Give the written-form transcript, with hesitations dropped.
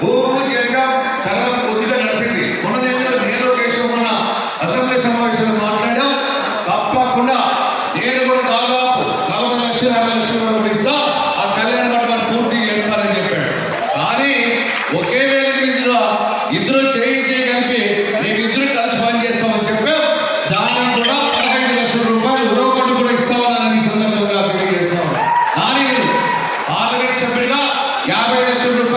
భూమి చేశాం, తర్వాత కొద్దిగా నడిచింది. మొన్న నేను కేశవ మొన్న అసెంబ్లీ సమావేశంలో మాట్లాడాం. తప్పకుండా నేను కూడా దాదాపు 40 లక్షలు 50 లక్షలు కూడా ఇస్తా, ఆ కళ్యాణ మండపాన్ని పూర్తి చేస్తానని చెప్పాడు. కానీ ఒకే వేళ ఇద్దరు చేయి కలిపి మీకు ఇద్దరు కలిసి పనిచేస్తామని చెప్పాం. దానికి కూడా 15 లక్షల రూపాయలు ఉరవకొట్టు కూడా ఇస్తామని ఈ సందర్భంగా తెలియజేస్తాం. కానీ పార్లమెంట్ సభ్యుడిగా 50 లక్షల రూపాయలు